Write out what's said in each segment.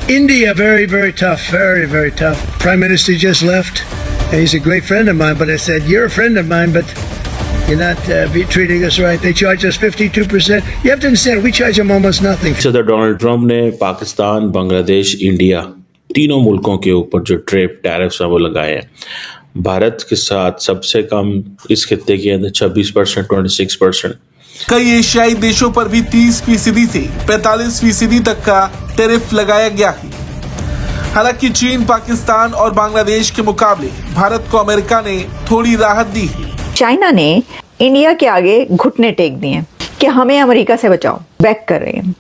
India, very, very tough. Very, very tough. Prime Minister just left. And he's a great friend of mine, but I said, you're a friend of mine, but you're not treating us right. They charge us 52%. You have to understand, we charge them almost nothing. सदर Donald Trump ने Pakistan, Bangladesh, India तीनों मुल्कों के ऊपर जो trade tariffs हैं वो लगाए हैं। भारत के साथ सबसे कम इस खित्ते के अंदर 26%, 26%। कई एशियाई देशों पर भी 30% से 45% तक का टैरिफ लगाया गया है। हालांकि चीन, पाकिस्तान और बांग्लादेश के मुकाबले भारत को अमेरिका ने थोड़ी राहत दी है। चाइना ने इंडिया के आगे घुटने टेक दिए कि हमें अमेरिका से बचाओ, बैक कर रहे हैं।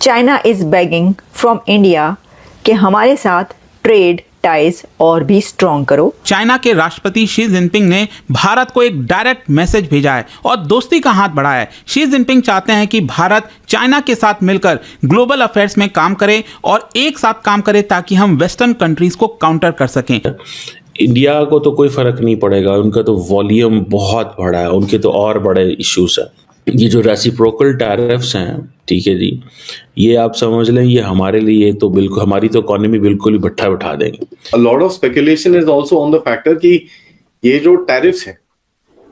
China is begging from India कि हमारे साथ ट्रेड टाइज और भी स्ट्रॉन्ग करो। चाइना के राष्ट्रपति शी जिनपिंग ने भारत को एक डायरेक्ट मैसेज भेजा है और दोस्ती का हाथ बढ़ाया है। शी जिनपिंग चाहते हैं कि भारत चाइना के साथ मिलकर ग्लोबल अफेयर्स में काम करे और एक साथ काम करे ताकि हम वेस्टर्न कंट्रीज को काउंटर कर सकें। इंडिया को तो कोई फर्क नहीं पड़ेगा, उनका तो वॉल्यूम बहुत बड़ा है, उनके तो और बड़े इश्यूज हैं। ये जो रेसिप्रोकल टैरिफ्स हैं, ठीक है जी, ये आप समझ लें, ये हमारे लिए तो बिल्कुल, हमारी तो इकोनॉमी बिल्कुल ही भट्ठा बिठा देंगे। A lot of speculation is also on the factor कि ये जो टैरिफ्स हैं,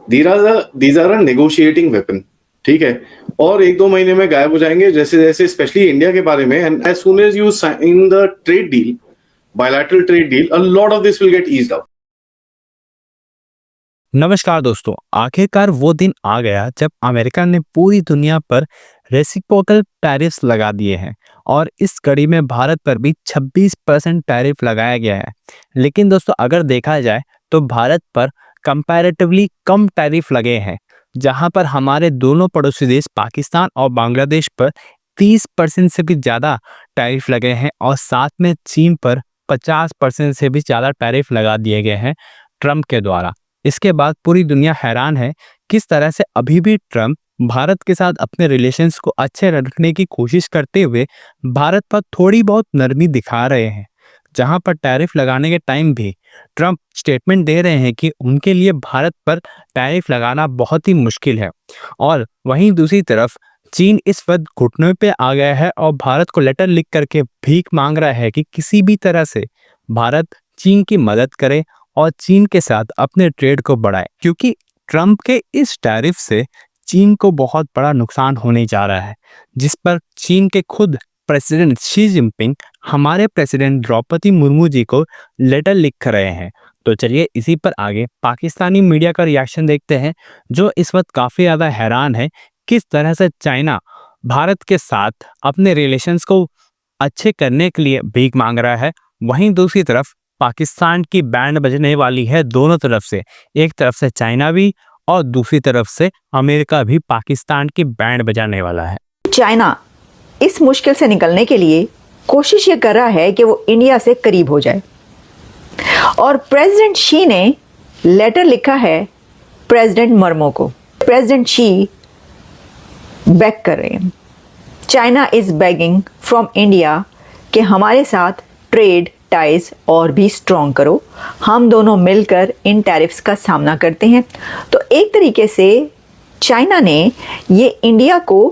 these are a negotiating weapon, ठीक है, और 1-2 महीने में गायब हो जाएंगे, जैसे जैसे स्पेशली इंडिया के बारे में। and as soon as you sign the trade deal, bilateral trade deal, a lot of this will get eased out. नमस्कार दोस्तों, आखिरकार वो दिन आ गया जब अमेरिका ने पूरी दुनिया पर रेसिप्रोकल टैरिफ्स लगा दिए हैं और इस कड़ी में भारत पर भी 26% टैरिफ लगाया गया है। लेकिन दोस्तों, अगर देखा जाए तो भारत पर कंपैरेटिवली कम टैरिफ लगे हैं, जहां पर हमारे दोनों पड़ोसी देश पाकिस्तान और बांग्लादेश पर 30% से भी ज़्यादा टैरिफ लगे हैं और साथ में चीन पर 50% से भी ज़्यादा टैरिफ लगा दिए गए हैं ट्रंप के द्वारा। इसके बाद पूरी दुनिया हैरान है किस तरह से अभी भी ट्रंप भारत के साथ अपने रिलेशंस को अच्छे रखने की कोशिश करते हुए भारत पर थोड़ी बहुत नरमी दिखा रहे हैं। जहां पर टैरिफ लगाने के टाइम भी ट्रंप स्टेटमेंट दे रहे हैं कि उनके लिए भारत पर टैरिफ लगाना बहुत ही मुश्किल है, और वहीं दूसरी तरफ चीन इस वक्त घुटनों पे आ गया है और भारत को लेटर लिख करके भीख मांग रहा है कि किसी भी तरह से भारत चीन की मदद करे और चीन के साथ अपने ट्रेड को बढ़ाए, क्योंकि ट्रंप के इस टैरिफ से चीन को बहुत बड़ा नुकसान होने जा रहा है, जिस पर चीन के खुद प्रेसिडेंट शी जिनपिंग हमारे प्रेसिडेंट द्रौपदी मुर्मू जी को लेटर लिख रहे हैं। तो चलिए इसी पर आगे पाकिस्तानी मीडिया का रिएक्शन देखते हैं, जो इस वक्त काफ़ी ज़्यादा हैरान है किस तरह से चाइना भारत के साथ अपने रिलेशंस को अच्छे करने के लिए भीख मांग रहा है। वहीं दूसरी तरफ पाकिस्तान की बैंड बजने वाली है दोनों तरफ से, एक तरफ से चाइना भी और दूसरी तरफ से अमेरिका भी पाकिस्तान की बैंड बजाने वाला है। चाइना इस मुश्किल से निकलने के लिए कोशिश ये कर रहा है कि वो इंडिया से करीब हो जाए, और प्रेसिडेंट शी ने लेटर लिखा है प्रेसिडेंट मर्मो को। प्रेसिडेंट शी बैक कर रहे हैं। China is begging from India कि हमारे साथ ट्रेड टाइज और भी स्ट्रॉन्ग करो, हम दोनों मिलकर इन टैरिफ्स का सामना करते हैं। तो एक तरीके से चाइना ने ये इंडिया को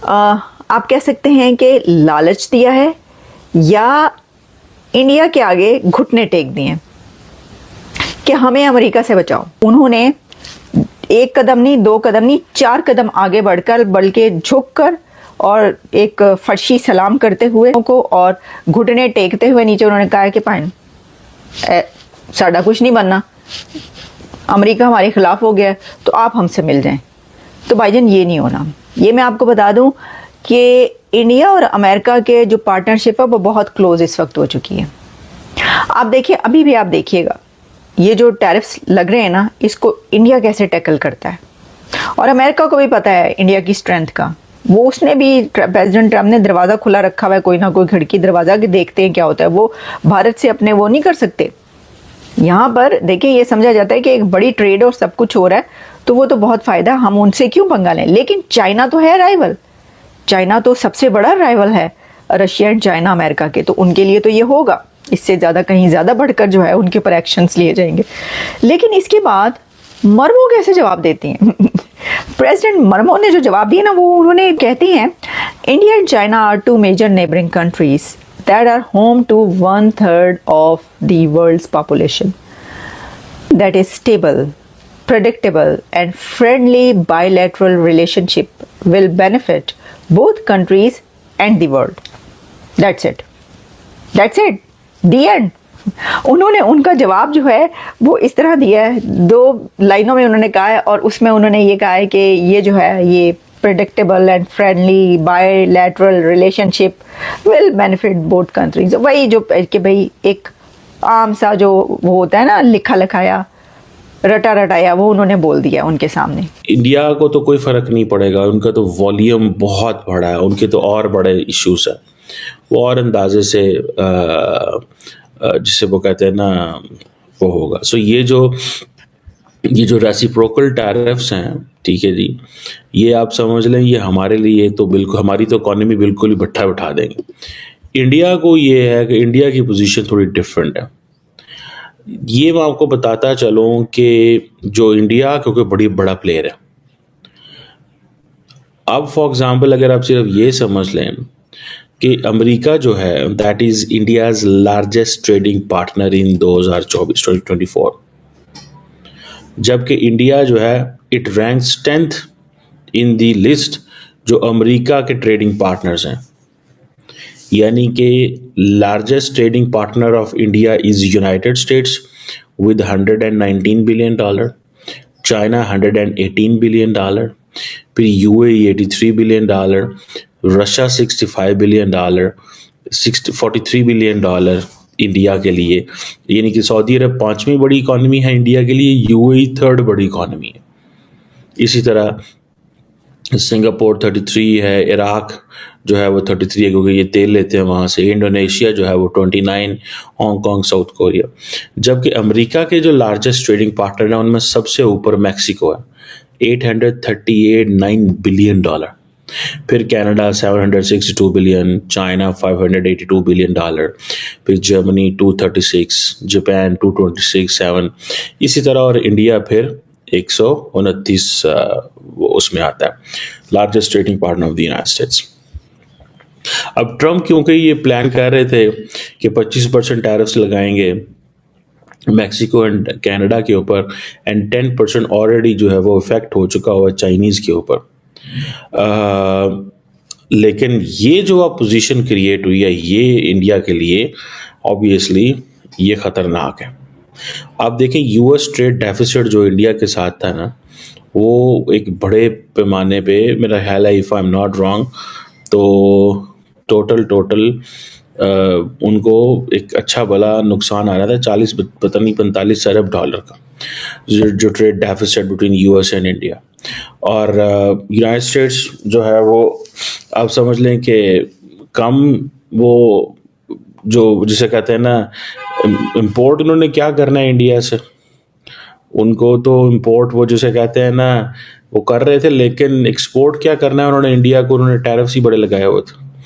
आप कह सकते हैं कि लालच दिया है या इंडिया के आगे घुटने टेक दिए कि हमें अमेरिका से बचाओ। उन्होंने 1 कदम नहीं, 2 कदम नहीं, 4 कदम आगे बढ़कर, बल्कि झुककर और एक फर्शी सलाम करते हुए को और घुटने टेकते हुए नीचे उन्होंने कहा कि पाइन साड़ा कुछ नहीं बनना, अमेरिका हमारे खिलाफ हो गया, तो आप हमसे मिल जाएं। तो भाईजान ये नहीं होना। ये मैं आपको बता दूं कि इंडिया और अमेरिका के जो पार्टनरशिप है वो बहुत क्लोज इस वक्त हो चुकी है। आप देखिए, अभी भी आप देखिएगा ये जो टैरिफ्स लग रहे हैं ना, इसको इंडिया कैसे टैकल करता है, और अमेरिका को भी पता है इंडिया की स्ट्रेंथ का। वो उसने भी, प्रेसिडेंट ट्रंप ने दरवाज़ा खुला रखा हुआ है, कोई ना कोई खिड़की दरवाज़ा कि देखते हैं क्या होता है। वो भारत से अपने वो नहीं कर सकते। यहाँ पर देखिए, ये समझा जाता है कि एक बड़ी ट्रेड और सब कुछ हो रहा है, तो वो तो बहुत फ़ायदा, हम उनसे क्यों पंगा लें। लेकिन चाइना तो है राइवल, चाइना तो सबसे बड़ा राइवल है रशिया एंड चाइना अमेरिका के, तो उनके लिए तो ये होगा, इससे ज़्यादा कहीं ज़्यादा बढ़कर जो है उनके ऊपर एक्शंस लिए जाएंगे। लेकिन इसके बाद मर्मो कैसे जवाब देती हैं प्रेसिडेंट मर्मो ने जो जवाब दिया ना, वो उन्होंने कहती हैं, India and China are 2 major neighbouring countries that are home to 1/3 of the world's population. That is stable, predictable, and friendly bilateral relationship will benefit both countries and the world. That's it. That's it. The end. उन्होंने उनका जवाब जो है वो इस तरह दिया है, 2 लाइनों में उन्होंने कहा है, और उसमें उन्होंने ये कहा है कि ये जो है ये predictable and friendly bilateral relationship will benefit both countries. वही जो कि भाई एक आम सा जो वो होता है ना, लिखा लिखाया रटा रटाया, वो उन्होंने बोल दिया उनके सामने. इंडिया को तो कोई फर्क नहीं पड़ेगा, उनका तो वॉल्यूम बहुत बड़ा है, उनके तो और बड़े इश्यूज हैं, वो और अंदाजे से जिसे वो कहते हैं ना वो होगा. सो ये जो रेसिप्रोकल टैरिफ्स हैं, ठीक है जी, ये आप समझ लें ये हमारे लिए तो बिल्कुल, हमारी तो इकॉनमी बिल्कुल ही भट्ठा बिठा देंगे. इंडिया को ये है कि इंडिया की पोजीशन थोड़ी डिफरेंट है. ये मैं आपको बताता चलूं कि जो इंडिया क्योंकि बड़ा प्लेयर है. अब फॉर एग्जांपल अगर आप सिर्फ ये समझ लें कि अमेरिका जो है that is India's largest trading partner in 2024, जबकि इंडिया जो है it ranks 10th in the list जो अमेरिका के ट्रेडिंग पार्टनर्स हैं. यानी कि largest trading partner of India is United States with $119 billion, China $118 billion, फिर UAE $83 billion, Russia $65 billion, 43 billion dollar India के लिए. यानी कि सऊदी अरब 5वीं बड़ी इकॉनमी है इंडिया के लिए, यूएई 3rd बड़ी इकॉनमी है. इसी तरह सिंगापुर 33 है, इराक जो है वो 33 है क्योंकि ये तेल लेते हैं वहाँ से, इंडोनेशिया जो है वो 29, हांगकांग, साउथ कोरिया. जबकि अमेरिका के जो लार्जेस्ट ट्रेडिंग पार्टनर हैं उनमें सबसे ऊपर मैक्सिको है, $838.9 बिलियन, फिर कनाडा $762 बिलियन, चाइना $582 बिलियन, फिर जर्मनी $236, जापान $226.7, इसी तरह, और इंडिया फिर 129 उसमें आता है, largest trading partner of the United states. अब ट्रम्प क्योंकि ये प्लान कर रहे थे कि 25% टैरिफ्स लगाएंगे मैक्सिको एंड कनाडा के ऊपर, एंड 10% ऑलरेडी जो है वो इफेक्ट हो चुका हुआ चाइनीज़ के ऊपर. लेकिन ये जो अब पोजीशन क्रिएट हुई है ये इंडिया के लिए ऑब्वियसली ये ख़तरनाक है. आप देखें यूएस ट्रेड डेफिसिट जो इंडिया के साथ था ना, वो एक बड़े पैमाने पे, मेरा ख्याल है if I am not wrong, तो टोटल उनको एक अच्छा भला नुकसान आ रहा था, 40 पता नहीं 45 अरब डॉलर का जो trade deficit between US and India. और यूनाइटेड स्टेट्स जो है वो आप समझ लें कि कम वो जो जिसे कहते हैं ना इंपोर्ट, उन्होंने क्या करना है इंडिया से, उनको तो इंपोर्ट वो जिसे कहते हैं ना वो कर रहे थे, लेकिन एक्सपोर्ट क्या करना है उन्होंने इंडिया को, उन्होंने टैरिफ्स ही बड़े लगाए हुए थे.